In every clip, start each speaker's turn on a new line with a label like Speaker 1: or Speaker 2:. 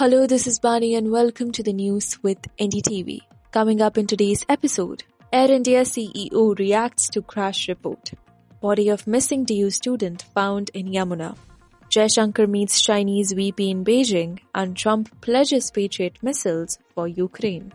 Speaker 1: Hello, this is Bani and welcome to the news with NDTV. Coming up in today's episode, Air India CEO reacts to crash report. Body of missing DU student found in Yamuna. Jaishankar meets Chinese VP in Beijing and Trump pledges Patriot missiles for Ukraine.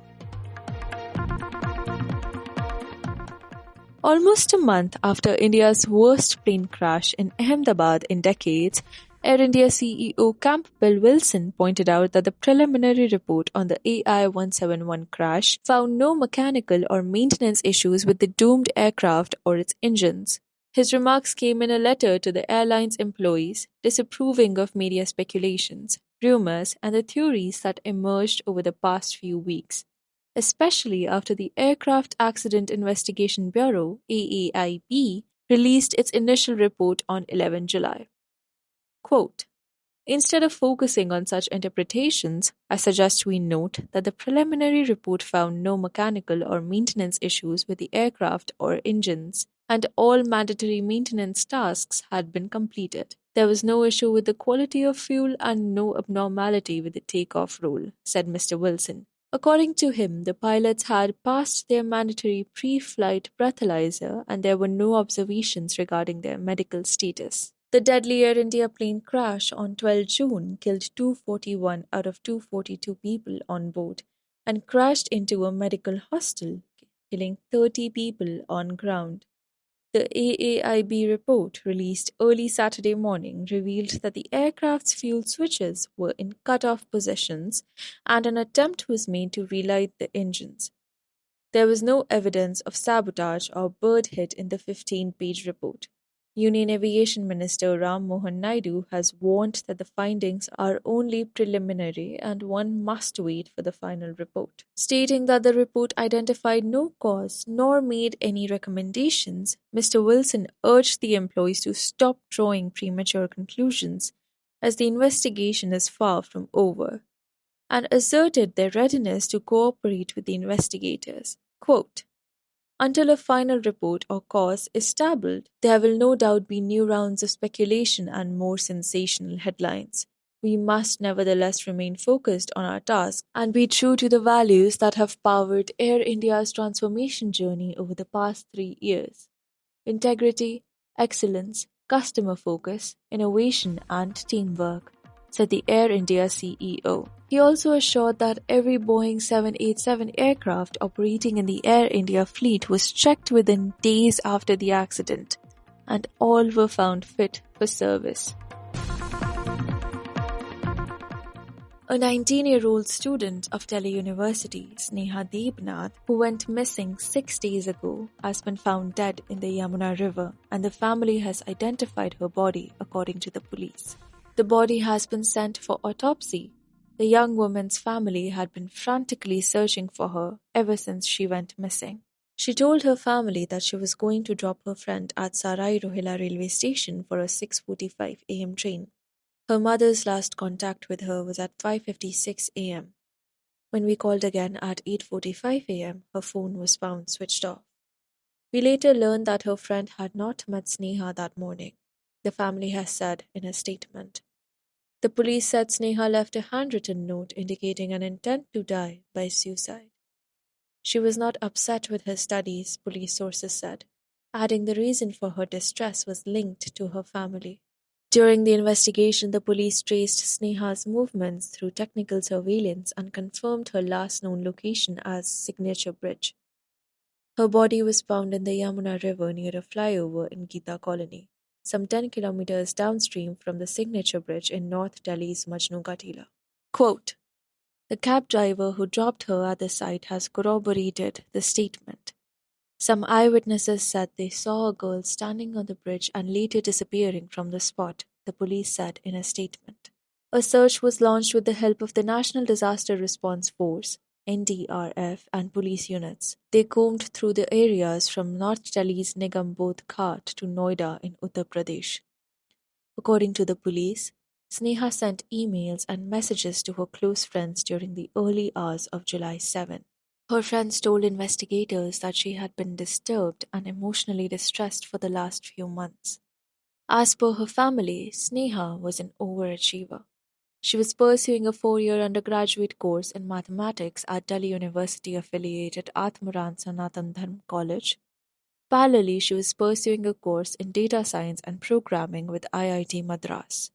Speaker 1: Almost a month after India's worst plane crash in Ahmedabad in decades, Air India CEO Campbell Wilson pointed out that the preliminary report on the AI-171 crash found no mechanical or maintenance issues with the doomed aircraft or its engines. His remarks came in a letter to the airline's employees, disapproving of media speculations, rumors, and the theories that emerged over the past few weeks, especially after the Aircraft Accident Investigation Bureau (AAIB) released its initial report on 11 July. Quote, "Instead of focusing on such interpretations, I suggest we note that the preliminary report found no mechanical or maintenance issues with the aircraft or engines, and all mandatory maintenance tasks had been completed. There was no issue with the quality of fuel and no abnormality with the takeoff rule," said Mr. Wilson. According to him, the pilots had passed their mandatory pre-flight breathalyzer and there were no observations regarding their medical status. The deadly Air India plane crash on 12 June killed 241 out of 242 people on board and crashed into a medical hostel, killing 30 people on ground. The AAIB report, released early Saturday morning, revealed that the aircraft's fuel switches were in cut-off positions and an attempt was made to relight the engines. There was no evidence of sabotage or bird hit in the 15-page report. Union Aviation Minister Ram Mohan Naidu has warned that the findings are only preliminary and one must wait for the final report. Stating that the report identified no cause nor made any recommendations, Mr. Wilson urged the employees to stop drawing premature conclusions as the investigation is far from over, and asserted their readiness to cooperate with the investigators. Quote, "Until a final report or cause is established, there will no doubt be new rounds of speculation and more sensational headlines. We must nevertheless remain focused on our task and be true to the values that have powered Air India's transformation journey over the past 3 years: integrity, excellence, customer focus, innovation, and teamwork," said the Air India CEO. He also assured that every Boeing 787 aircraft operating in the Air India fleet was checked within days after the accident, and all were found fit for service. A 19-year-old student of Delhi University, Sneha Debnath, who went missing 6 days ago, has been found dead in the Yamuna River, and the family has identified her body, according to the police. The body has been sent for autopsy. The young woman's family had been frantically searching for her ever since she went missing. She told her family that she was going to drop her friend at Sarai Rohila railway station for a 6:45 a.m. train. Her mother's last contact with her was at 5:56 a.m. When we called again at 8:45 a.m., her phone was found switched off. We later learned that her friend had not met Sneha that morning, the family has said in a statement. The police said Sneha left a handwritten note indicating an intent to die by suicide. She was not upset with her studies, police sources said, adding the reason for her distress was linked to her family. During the investigation, the police traced Sneha's movements through technical surveillance and confirmed her last known location as Signature Bridge. Her body was found in the Yamuna River near a flyover in Gita Colony, some 10 kilometers downstream from the Signature Bridge in North Delhi's Majnu Ghatila. Quote, "The cab driver who dropped her at the site has corroborated the statement. Some eyewitnesses said they saw a girl standing on the bridge and later disappearing from the spot," the police said in a statement. A search was launched with the help of the National Disaster Response Force, NDRF, and police units. They combed through the areas from North Delhi's Nigam Bodh Ghat to Noida in Uttar Pradesh. According to the police, Sneha sent emails and messages to her close friends during the early hours of July 7. Her friends told investigators that she had been disturbed and emotionally distressed for the last few months. As per her family, Sneha was an overachiever. She was pursuing a 4-year undergraduate course in mathematics at Delhi University-affiliated Atmaran Sanatan Dharm College. Parallelly, she was pursuing a course in data science and programming with IIT Madras.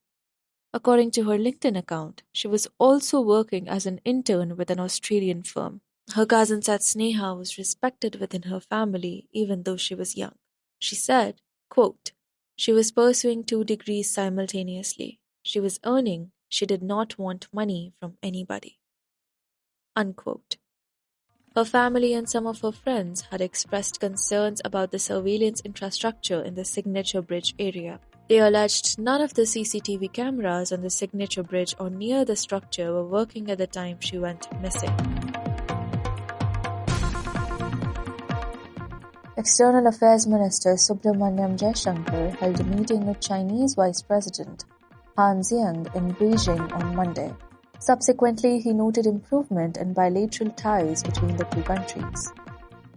Speaker 1: According to her LinkedIn account, she was also working as an intern with an Australian firm. Her cousin said Sneha was respected within her family even though she was young. She said, quote, "She was pursuing 2 degrees simultaneously. She was earning. She did not want money from anybody." Unquote. Her family and some of her friends had expressed concerns about the surveillance infrastructure in the Signature Bridge area. They alleged none of the CCTV cameras on the Signature Bridge or near the structure were working at the time she went missing. External Affairs Minister Subramaniam Jaishankar held a meeting with Chinese Vice President Han Zheng in Beijing on Monday. Subsequently, he noted improvement in bilateral ties between the two countries.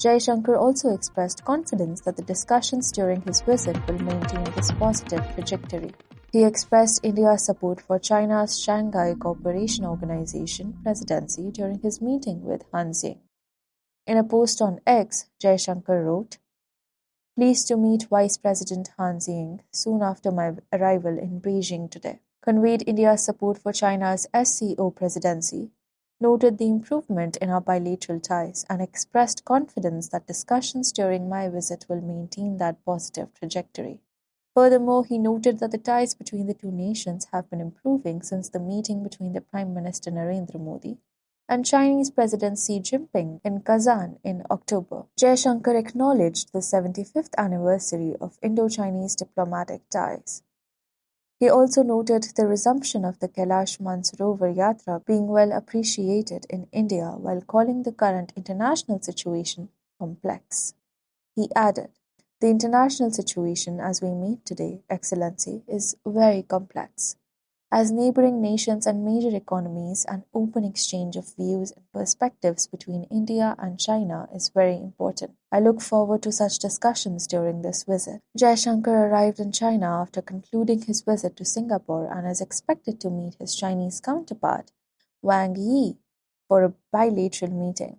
Speaker 1: Jaishankar also expressed confidence that the discussions during his visit will maintain this positive trajectory. He expressed India's support for China's Shanghai Cooperation Organization presidency during his meeting with Han Zheng. In a post on X, Jaishankar wrote, "Pleased to meet Vice President Han Zheng soon after my arrival in Beijing today. Conveyed India's support for China's SCO presidency, noted the improvement in our bilateral ties, and expressed confidence that discussions during my visit will maintain that positive trajectory." Furthermore, he noted that the ties between the two nations have been improving since the meeting between the Prime Minister Narendra Modi and Chinese President Xi Jinping in Kazan in October. Jaishankar acknowledged the 75th anniversary of Indo-Chinese diplomatic ties. He also noted the resumption of the Kailash Mansarovar Yatra being well appreciated in India while calling the current international situation complex. He added, "The international situation as we meet today, Excellency, is very complex. As neighboring nations and major economies, an open exchange of views and perspectives between India and China is very important. I look forward to such discussions during this visit." Jaishankar arrived in China after concluding his visit to Singapore and is expected to meet his Chinese counterpart, Wang Yi, for a bilateral meeting.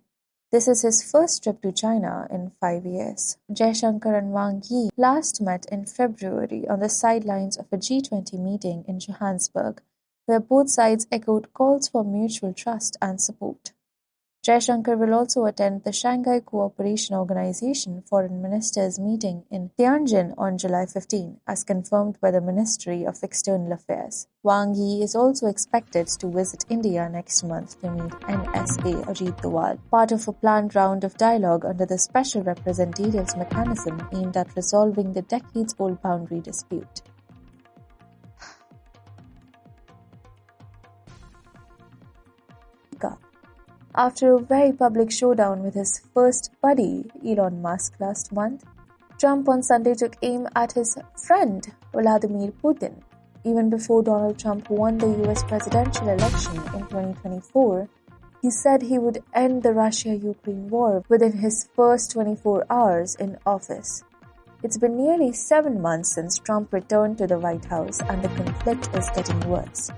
Speaker 1: This is his first trip to China in 5 years. Jaishankar and Wang Yi last met in February on the sidelines of a G20 meeting in Johannesburg, where both sides echoed calls for mutual trust and support. Jaishankar will also attend the Shanghai Cooperation Organization Foreign Ministers meeting in Tianjin on July 15, as confirmed by the Ministry of External Affairs. Wang Yi is also expected to visit India next month to meet NSA Ajit Doval, part of a planned round of dialogue under the Special Representatives mechanism aimed at resolving the decades-old boundary dispute. After a very public showdown with his first buddy, Elon Musk, last month, Trump on Sunday took aim at his friend, Vladimir Putin. Even before Donald Trump won the US presidential election in 2024, he said he would end the Russia-Ukraine war within his first 24 hours in office. It's been nearly 7 months since Trump returned to the White House, and the conflict is getting worse,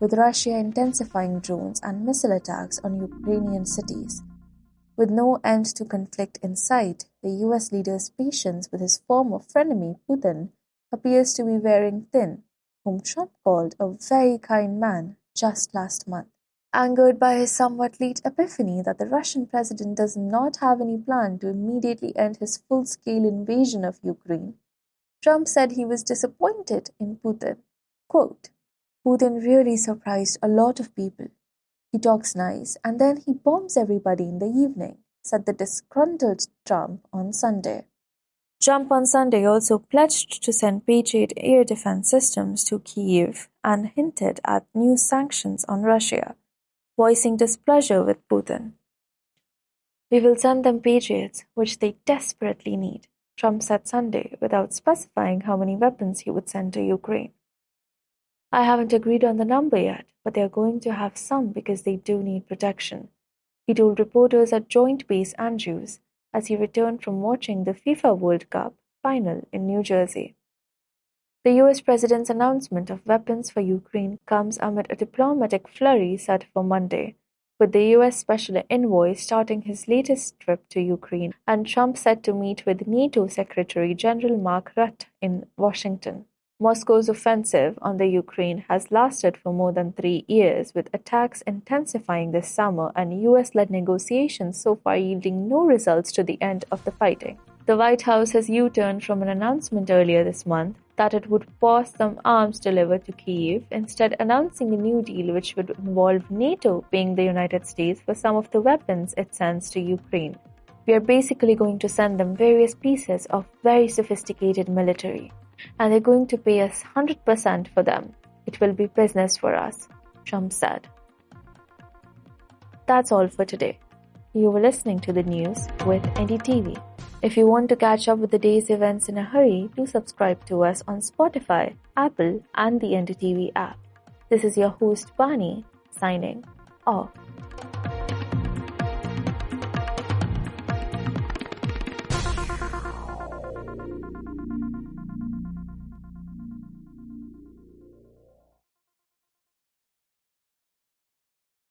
Speaker 1: with Russia intensifying drones and missile attacks on Ukrainian cities. With no end to conflict in sight, the US leader's patience with his former frenemy Putin appears to be wearing thin, whom Trump called a very kind man just last month. Angered by his somewhat late epiphany that the Russian president does not have any plan to immediately end his full-scale invasion of Ukraine, Trump said he was disappointed in Putin. Quote, "Putin really surprised a lot of people. He talks nice and then he bombs everybody in the evening," said the disgruntled Trump on Sunday. Trump on Sunday also pledged to send Patriot air defense systems to Kyiv and hinted at new sanctions on Russia, voicing displeasure with Putin. "We will send them Patriots, which they desperately need," Trump said Sunday, without specifying how many weapons he would send to Ukraine. "I haven't agreed on the number yet, but they're going to have some because they do need protection," he told reporters at Joint Base Andrews as he returned from watching the FIFA World Cup final in New Jersey. The US President's announcement of weapons for Ukraine comes amid a diplomatic flurry set for Monday, with the US Special Envoy starting his latest trip to Ukraine and Trump set to meet with NATO Secretary General Mark Rutte in Washington. Moscow's offensive on the Ukraine has lasted for more than 3 years, with attacks intensifying this summer and US-led negotiations so far yielding no results to the end of the fighting. The White House has U-turned from an announcement earlier this month that it would pause some arms delivered to Kyiv, instead announcing a new deal which would involve NATO paying the United States for some of the weapons it sends to Ukraine. We are basically going to send them various pieces of very sophisticated military, and they're going to pay us 100% for them. It will be business for us, Trump said. That's all for today. You were listening to the news with NDTV. If you want to catch up with the day's events in a hurry, do subscribe to us on Spotify, Apple, and the NDTV app. This is your host, Bani, signing off.